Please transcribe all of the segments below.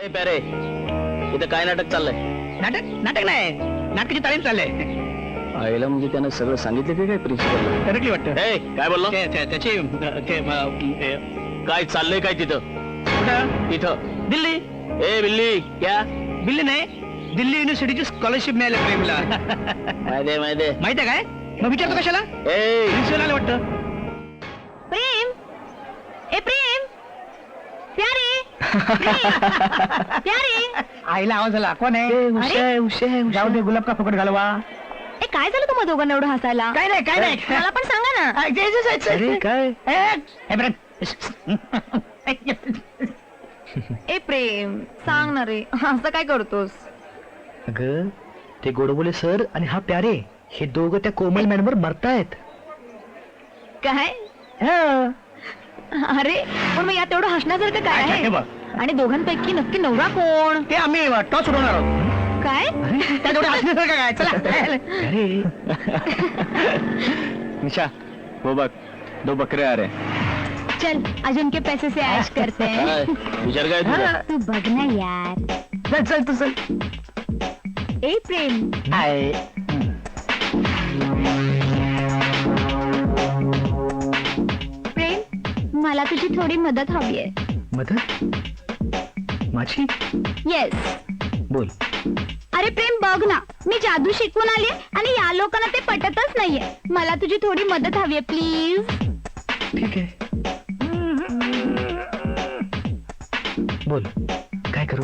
प्यारे इथं काय नाटक चाललंय? नाटक नाटक नाही, नाटकाची तालीम चाललंय. आईला म्हणजे त्यानं सगळं सांगितलं ते काय प्रिन्सिपलला? करेक्टली वाटतं. ए काय बोललो? त्याची काय चाललंय काय तिथं? कुठं? इथं दिल्ली. ए बिल्ली क्या? दिल्ली नाही, दिल्ली युनिव्हर्सिटीची स्कॉलरशिप मिळाली प्रेमला. माहिती माहिती. माहिती आहे काय? मग विचारतो कशाला? ए प्रिन्सिपल आलं वाटतं. प्रेम, ए प्रेम, प्यारे, प्यारे. आईला आवाज आला. कोण आहे? जाऊ दे, गुलाब का फुकट घालवा. ए काय झालं तुम्हाला दोघांना एवढं हसायला? काय नाही, काय नाही. मला पण सांगा ना. अरे काय? ए प्रेम सांग ना रे, असं काय करतोस? अगं ते गोडबोले सर आणि हा प्यारे हे दोघं त्या कोमल मॅनवर मरतायत. काय? अरे पण मग यात एवढं हसण्यासारखं काय हे आहे? बघ. आणि दोघांपैकी नक्की नवरा कोण? ते आम्ही टॉस उडवणार आहोत. काय? त्या तेवढं हसण्यासारखं काय? चला. अरे निशा वो बघ दो बकरे आ रहे. चल आज उनके पैसे से ऐश करते हैं. काय? विचार काय तुझा? तू बघ ना यार. चल तू चल. ए प्रेम, प्रेम मला तुझी थोडी मदत हवी आहे. मदत माझी? येस. बोल. अरे प्रेम बघ ना, मी जादू शिकून आली आणि या लोकांना ते पटतच नाहीये. मला तुझी थोडी मदत हवी आहे प्लीज. ठीक आहे, बोल काय करू?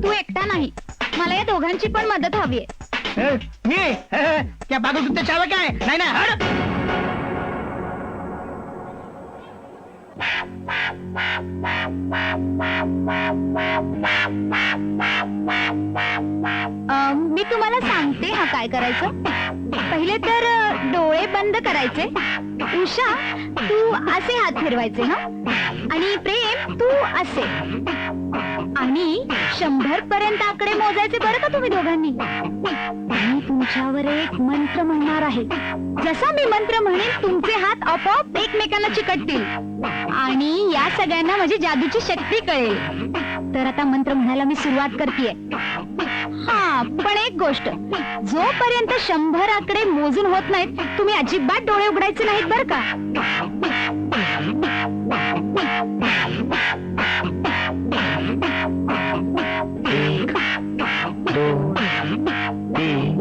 तू एकटा नाही, मला या दोघांची पण मदत हवी आहे. मी त्या बागल चावा काय? नाही ना. हट. मी तुम्हाला सांगते हा काय करायचं. पहिले तर डोळे बंद करायचे. उषा तू असे हात फिरवायचे हा, आणि प्रेम तू असे, आणि 100 पर्यंत आकडे मोजायचे बरं का तुम्ही दोघांनी. मी तुमच्यावर एक मंत्र म्हणणार आहे. जसा मी मंत्र म्हणेन तुमचे हात आपोआप एकमेकांना चिकटतील आणि या सगळ्यांना माझी जादूची शक्ती कळेल. तर आता मंत्र म्हणायला मी सुरुवात करतेय. हा पण एक गोष्ट, जोपर्यंत 100 आकडे मोजून होत नाहीत तुम्ही अजिबात डोळे उघडायचे नाहीत बरं का. एक, दोन, तीन.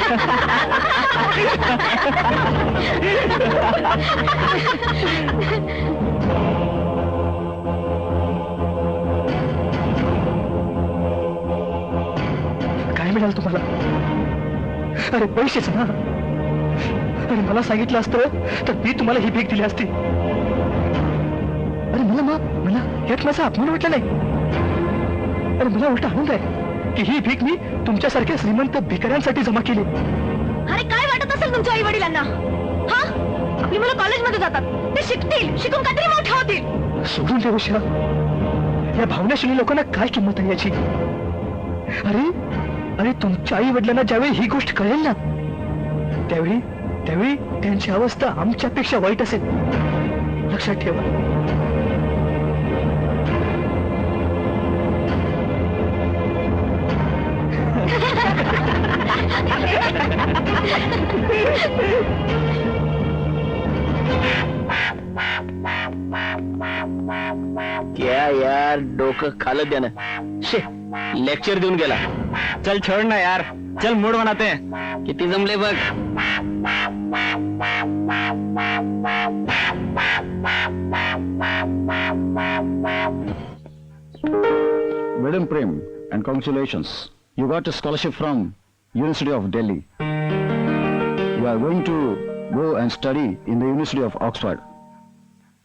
काय मिळाल तुम्हाला? अरे पैसेच ना. अरे मला सांगितलं असतं तर मी तुम्हाला ही भीक दिली असती. अरे मला यात माझा अपमान वाटला नाही. अरे मला उलटा आनंद आहे की ही भीक मी तुमच्यासारख्या श्रीमंत भिकाऱ्यांसाठी जमा केली. अरे काय वाटत असेल तुमच्या आई वडिलांना? हा, आपली मुलं कॉलेजमध्ये जातात, ते शिकतील, शिकून काहीतरी मोठे होतील. सोडून दे उषा. या भावनाशील लोकांना काय किंमत आहे याची? अरे अरे तुमच्या आई वडिलांना ज्यावेळी ही गोष्ट कळेल ना, त्यावेळी त्यावेळी त्यांची अवस्था आमच्यापेक्षा वाईट असेल. लक्षात ठेवा. क्या यार, डोकं खालं त्यानं. शे, लेक्चर देऊन गेला. चल छोड़ ना यार, चल मूड बनाते हैं. किती जमले बघ. Madam Prem, and congratulations. You got a scholarship from University of Delhi. You are going to go and study in the University of Oxford.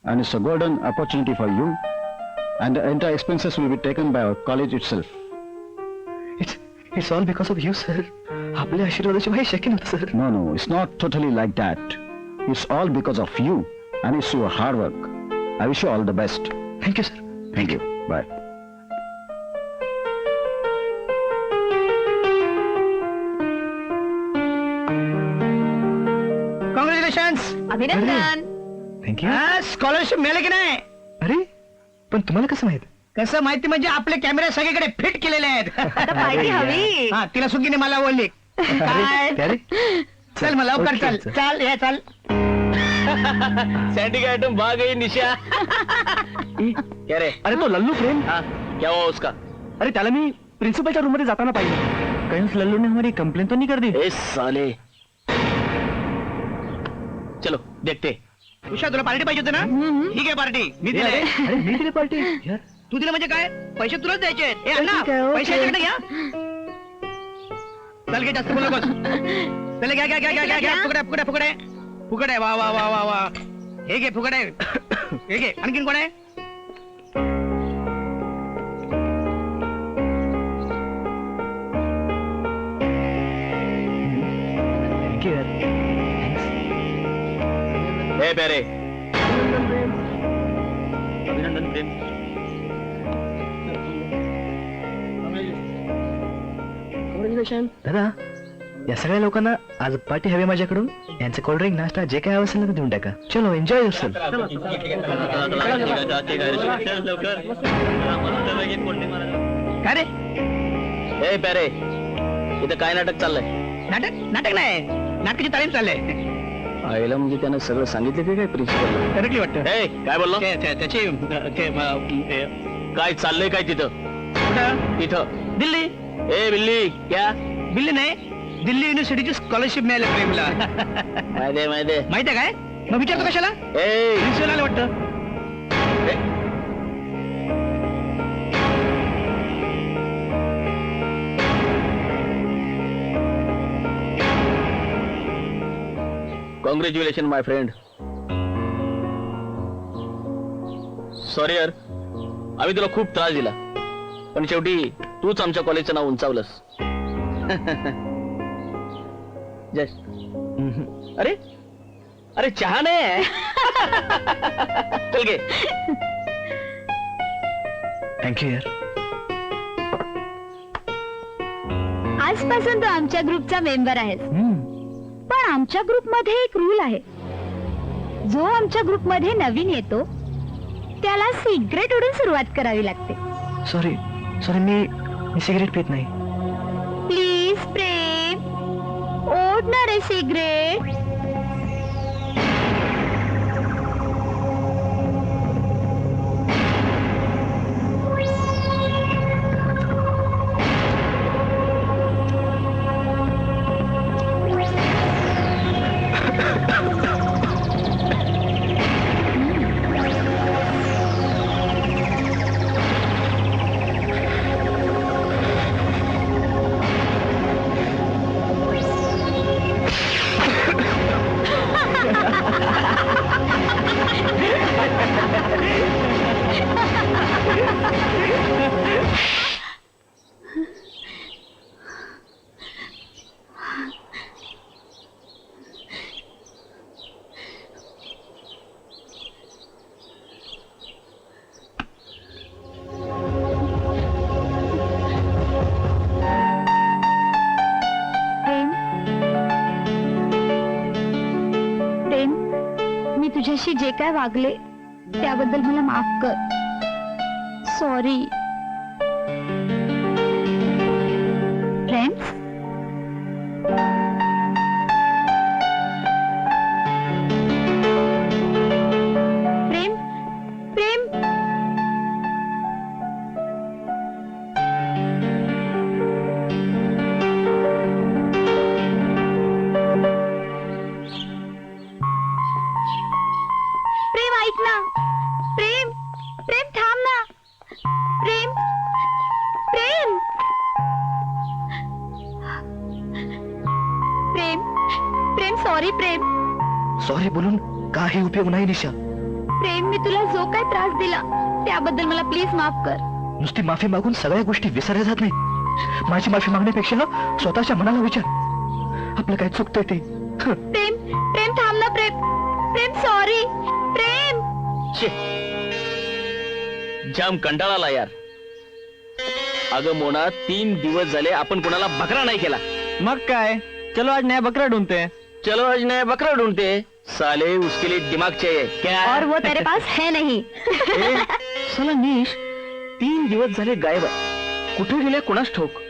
And it's a golden opportunity for you. And the entire expenses will be taken by our college itself. It's all because of you, sir. आपल्या आशीर्वादाशिवाय शक्य नव्हतं, sir. No, it's not totally like that. It's all because of you. And it's your hard work. I wish you all the best. Thank you, sir. Thank you. Bye. Congratulations. अभिनंदन. Thank you. Scholarship मिळालं की नाही? अरे पण तुम्हाला कसं माहित? कसं माहिती म्हणजे आपले कॅमेरे सगळीकडे फिट केलेले आहेत. आता पार्टी हवी. हा, तिला सुगीने मला बोलली काय? प्यारे चल मला लवकर ओके, चल चल हे चल. सैंडी का आइटम भाग गई निशा. क्या रे? अरे तो लल्लू प्रेम. हाँ, क्या हुआ उसका? अरे त्याला मी प्रिन्सिपलच्या रूम मध्ये जाताना पाहिजे. कहीं उस लल्लू ने हमारी कंप्लेन तो नहीं कर दी? ए साले. चलो देखते. उषा तुला पार्टी पाहिजे होती ना? ठीक आहे पार्टी मी दिले. अरे मी दिली पार्टी यार. तू दिलं म्हणजे काय? पैसे तुलाच द्यायचे आहेत. ए अण्णा, ठीक आहे, ओके. पैसे याच्याकडे घ्या. चल घे, जास्त बोलू नकोस. चल घ्या घ्या घ्या घ्या घ्या घ्या. फुकट फुकट फुकट आहे. फुकट आहे. वा वा वा वा वा. हे घे फुकट आहे. हे घे. आणखीन कोण आहे? थँक्यू यार. ए प्यारे. अभिनंदन प्रेम. दादा, या सगळ्या लोकांना आज पार्टी हवी माझ्याकडून. यांचं कोल्ड्रिंक नाश्ता जे काय असेल ना ते देऊन टाका. चलो एन्जॉय योरसेल्फ. काय रे? ए प्यारे, इथं काय नाटक चाललंय? नाटक? नाटक नाही, नाटकाची तालीम चाललंय. आईला म्हणजे त्यानं सगळं सांगितलं की काय प्रिन्सिपल? करेक्टली वाटतं. ए काय बोललो? त्याची काय चाललंय काय तिथं? कुठं? तिथं दिल्ली. ए बिल्ली क्या? दिल्ली नाही, दिल्ली युनिव्हर्सिटीची स्कॉलरशिप मिळाली प्रेमला. माहिती आहे. माहिती आहे काय? मग विचारतो कशाला? ए प्रिन्सिपल आलं वाटतं. कॉंग्रॅच्युलेशन माय फ्रेंड. सॉरी यार, आम्ही तुला खूप त्रास दिला, पण शेवटी तूच आमच्या कॉलेजचं नाव उंचावलंस. जस्ट अरे अरे चहा नाही आहे. चल घे. थँक्यू यार. आजपासून तू आमच्या ग्रुपचा मेंबर आहेस. पण आमच्या ग्रुपमध्ये एक रूल आहे. जो आमच्या ग्रुपमध्ये नवीन येतो त्याला सिगरेट उडून सुरुवात करावी लागते. सॉरी सॉरी, मी सिगरेट पित नाही. प्लीज प्रेम, ओढणार आहे सिगरेट. तुझ्याशी जे काय वागले त्याबद्दल मला माफ कर. सॉरी. फ्रेंड्स, प्रेम प्रेम प्रेम ऐक ना. प्रेम प्रेम थांब ना. प्रेम प्रेम प्रेम प्रेम सॉरी प्रेम. सॉरी बोलून काही उपयोग नाही निशा. प्रेम मी तुला जो काय त्रास दिला त्याबद्दल मला प्लीज माफ कर. नुसती माफी मागून सगळ्या गोष्टी विसरल्या जात नाही. माझी माफी मागण्यापेक्षा स्वतःच्या मनाला विचार, आपलं काय चुकतंय ते. प्रेम प्रेम थांब ना. प्रेम प्रेम सॉरी. प्रेम शे, जाम कंटाळा आला यार. अगं मोना, 3 दिवस झाले आपण कोणाला बकरा नाही केला. मग काय, चलो आज नया बकरा ढूंढते. चलो आज नया बकरा ढूंढते. साले उसके लिए दिमाग चाहिए क्या? और वो तेरे पास है नहीं. ए, साला निश 3 दिवस झाले गायब आहे. कुठे गेल्या कोणास ठाऊक.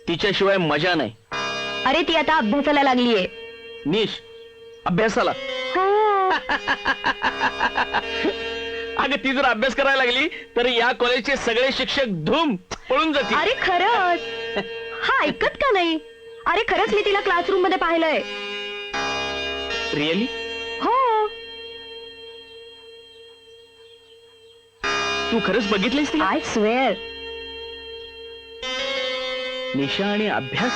तिच्याशिवाय मजा नाही. अरे ती आता अभ्यासाला लागलीये. निश अभ्यासाला? हो. अगं ती जर अभ्यास करायला लागली तर या कॉलेजचे सगळे शिक्षक धूम पळून जातील. अरे खरंच, हा ऐकत का नाही. अरे खरंच मी तिला क्लासरूम मध्ये पाहिलंय. रिअली? हो. तू खरंच बघितलीस ती? I swear. निशा आणि अभ्यास